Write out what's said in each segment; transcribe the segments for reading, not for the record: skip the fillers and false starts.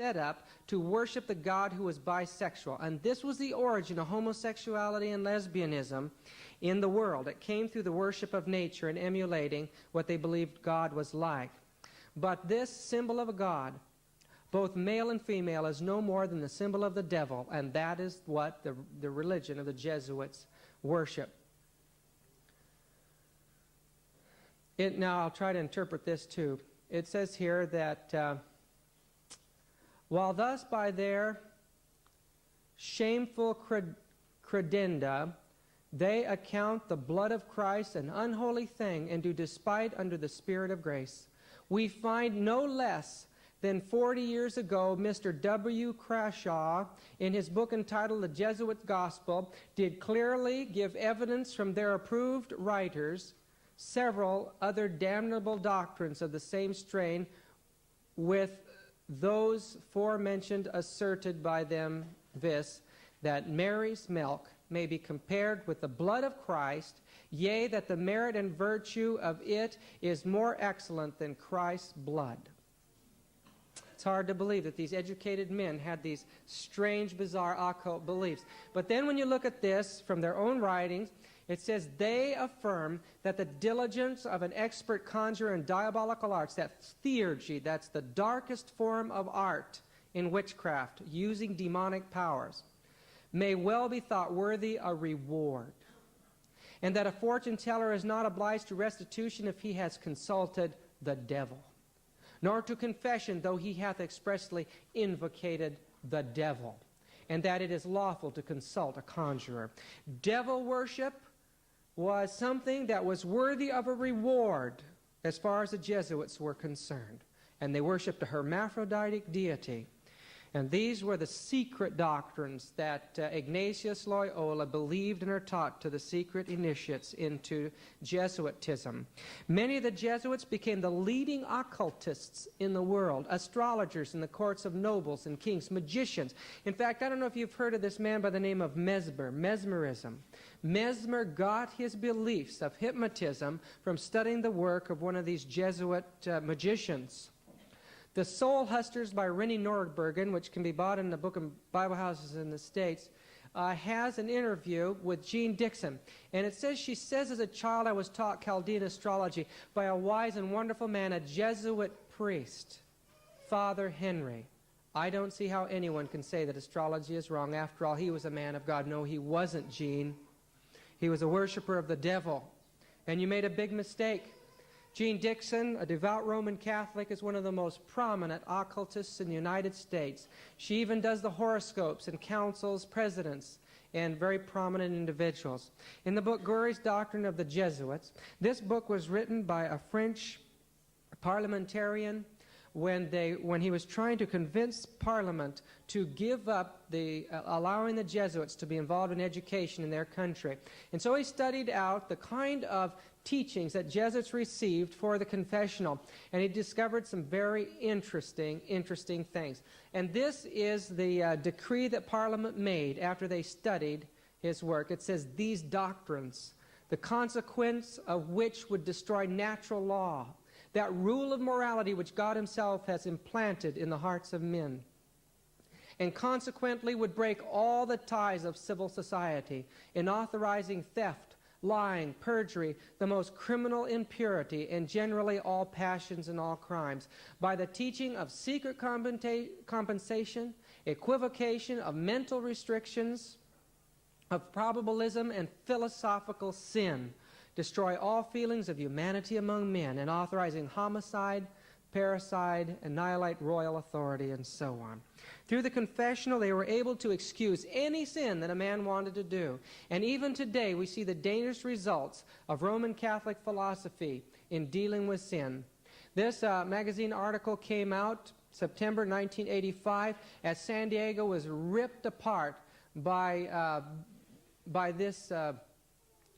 set up to worship the God who was bisexual. And this was the origin of homosexuality and lesbianism in the world. It came through the worship of nature and emulating what they believed God was like. But this symbol of a God, both male and female, is no more than the symbol of the devil, and that is what the religion of the Jesuits worship. Now, I'll try to interpret this too. It says here that while thus by their shameful credenda they account the blood of Christ an unholy thing and do despite under the Spirit of grace, we find no less than 40 years ago, Mr. W. Crashaw, in his book entitled The Jesuit Gospel, did clearly give evidence from their approved writers several other damnable doctrines of the same strain with those forementioned asserted by them, viz., that Mary's milk may be compared with the blood of Christ, yea, that the merit and virtue of it is more excellent than Christ's blood. It's hard to believe that these educated men had these strange, bizarre, occult beliefs. But then when you look at this from their own writings, it says they affirm that the diligence of an expert conjurer in diabolical arts, that theurgy, that's the darkest form of art in witchcraft, using demonic powers, may well be thought worthy a reward, and that a fortune teller is not obliged to restitution if he has consulted the devil, nor to confession, though he hath expressly invocated the devil, and that it is lawful to consult a conjurer. Devil worship was something that was worthy of a reward as far as the Jesuits were concerned, and they worshipped a hermaphroditic deity. And these were the secret doctrines that Ignatius Loyola believed and are taught to the secret initiates into Jesuitism. Many of the Jesuits became the leading occultists in the world, astrologers in the courts of nobles and kings, magicians. In fact, I don't know if you've heard of this man by the name of mesmerism. Mesmer got his beliefs of hypnotism from studying the work of one of these Jesuit magicians. The Soul Hustlers by Rennie Nordbergen, which can be bought in the Book of Bible Houses in the States, has an interview with Jean Dixon. And it says, she says, as a child I was taught Chaldean astrology by a wise and wonderful man, a Jesuit priest, Father Henry. I don't see how anyone can say that astrology is wrong. After all, he was a man of God. No, he wasn't, Jean. He was a worshiper of the devil. And you made a big mistake. Jean Dixon, a devout Roman Catholic, is one of the most prominent occultists in the United States. She even does the horoscopes and counsels presidents and very prominent individuals. In the book Goury's Doctrine of the Jesuits, this book was written by a French parliamentarian when he was trying to convince Parliament to give up allowing the Jesuits to be involved in education in their country. And so he studied out the kind of teachings that Jesuits received for the confessional, and he discovered some very interesting things. And this is the decree that Parliament made after they studied his work. It says, these doctrines, the consequence of which would destroy natural law, that rule of morality which God himself has implanted in the hearts of men, and consequently would break all the ties of civil society in authorizing theft, lying, perjury, the most criminal impurity, and generally all passions and all crimes, by the teaching of secret compensation, equivocation, of mental restrictions, of probabilism and philosophical sin, destroy all feelings of humanity among men, and authorizing homicide, parricide, annihilate royal authority, and so on. Through the confessional, they were able to excuse any sin that a man wanted to do. And even today, we see the dangerous results of Roman Catholic philosophy in dealing with sin. This magazine article came out September 1985 as San Diego was ripped apart by this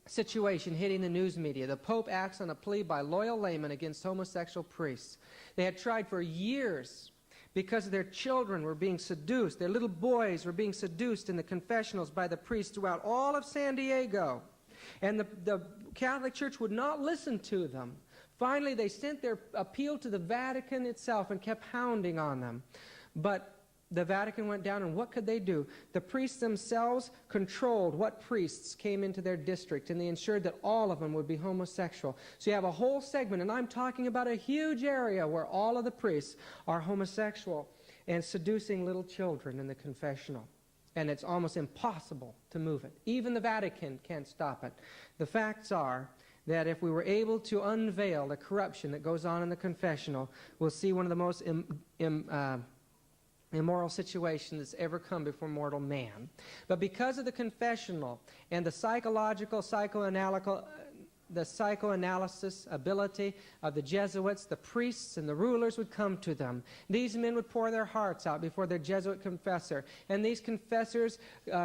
situation hitting the news media. The Pope acts on a plea by loyal laymen against homosexual priests. They had tried for years because their children were being seduced. Their little boys were being seduced in the confessionals by the priests throughout all of San Diego. And the Catholic Church would not listen to them. Finally, they sent their appeal to the Vatican itself and kept hounding on them. But the Vatican went down, and what could they do? The priests themselves controlled what priests came into their district, and they ensured that all of them would be homosexual. So you have a whole segment, and I'm talking about a huge area where all of the priests are homosexual and seducing little children in the confessional. And it's almost impossible to move it. Even the Vatican can't stop it. The facts are that if we were able to unveil the corruption that goes on in the confessional, we'll see one of the most immoral situation that's ever come before mortal man. But because of the confessional and the psychoanalysis ability of the Jesuits, the priests and the rulers would come to them. These men would pour their hearts out before their Jesuit confessor. And these confessors,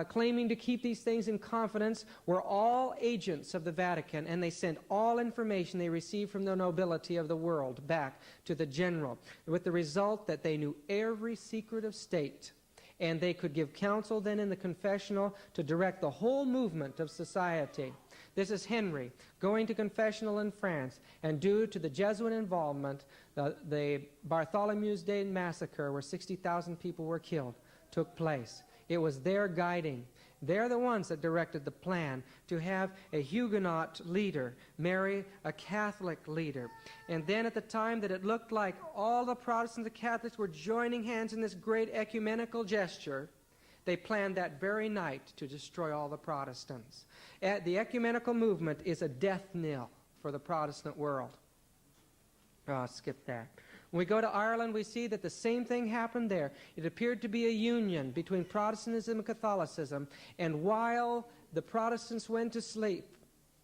claiming to keep these things in confidence, were all agents of the Vatican, and they sent all information they received from the nobility of the world back to the general, with the result that they knew every secret of state. And they could give counsel then in the confessional to direct the whole movement of society. This is Henry going to confessional in France, and due to the Jesuit involvement, the Bartholomew's Day massacre, where 60,000 people were killed, took place. It was their guiding. They're the ones that directed the plan to have a Huguenot leader marry a Catholic leader. And then at the time that it looked like all the Protestants and Catholics were joining hands in this great ecumenical gesture, they planned that very night to destroy all the Protestants. The ecumenical movement is a death knell for the Protestant world. Oh, I'll skip that. When we go to Ireland, we see that the same thing happened there. It appeared to be a union between Protestantism and Catholicism, and while the Protestants went to sleep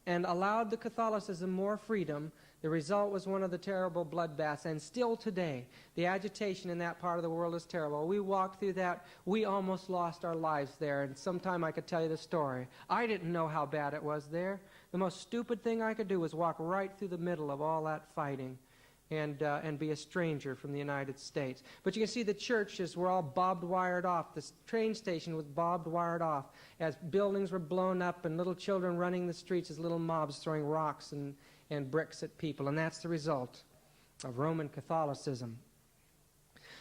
and allowed the Catholicism more freedom, the result was one of the terrible bloodbaths. And still today, the agitation in that part of the world is terrible. We walked through that. We almost lost our lives there. And sometime I could tell you the story. I didn't know how bad it was there. The most stupid thing I could do was walk right through the middle of all that fighting and be a stranger from the United States. But you can see the churches were all barbed-wired off. The train station was barbed-wired off as buildings were blown up and little children running the streets as little mobs throwing rocks and bricks at people. And that's the result of Roman Catholicism.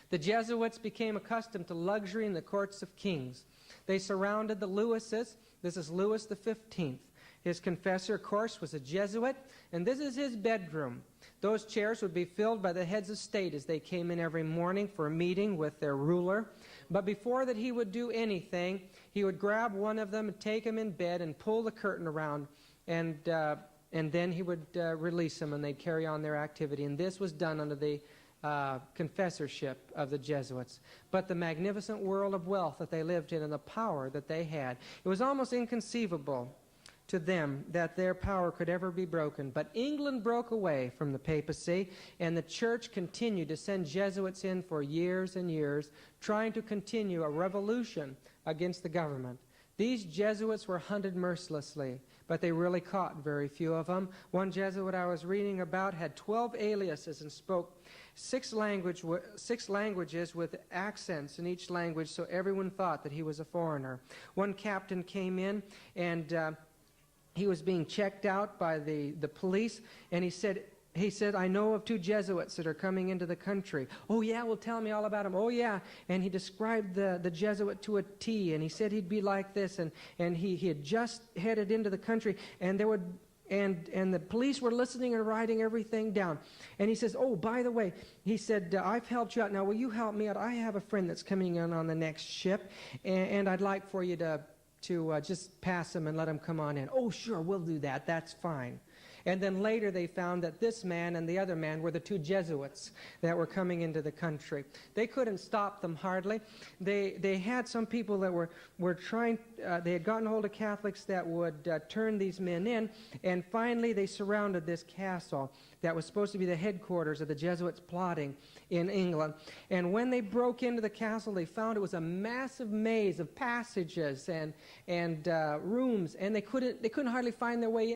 The Jesuits became accustomed to luxury in the courts of kings. They surrounded the Lewises. This is Louis XV. His confessor, of course, was a Jesuit, and this is his bedroom. Those chairs would be filled by the heads of state as they came in every morning for a meeting with their ruler. But before that he would do anything, he would grab one of them and take him in bed and pull the curtain around, and then he would release them, and they'd carry on their activity. And this was done under the confessorship of the Jesuits. But the magnificent world of wealth that they lived in and the power that they had, it was almost inconceivable to them that their power could ever be broken. But England broke away from the papacy, and the church continued to send Jesuits in for years and years, trying to continue a revolution against the government. These Jesuits were hunted mercilessly, but they really caught very few of them. One Jesuit I was reading about had 12 aliases and spoke six languages with accents in each language, so everyone thought that he was a foreigner. One captain came in, and he was being checked out by the police, and he said, I know of 2 Jesuits that are coming into the country. Oh, yeah, well, tell me all about them. Oh, yeah. And he described the Jesuit to a T, and he said he'd be like this, and he had just headed into the country, and there would... And the police were listening and writing everything down. And he says, oh, by the way, he said, I've helped you out. Now, will you help me out? I have a friend that's coming in on the next ship, and I'd like for you to just pass him and let him come on in. Oh, sure, we'll do that. That's fine. And then later they found that this man and the other man were the 2 Jesuits that were coming into the country. They couldn't stop them hardly. They had some people that were trying, they had gotten hold of Catholics that would turn these men in, and finally they surrounded this castle that was supposed to be the headquarters of the Jesuits plotting in England. And when they broke into the castle, they found it was a massive maze of passages and rooms, and they couldn't hardly find their way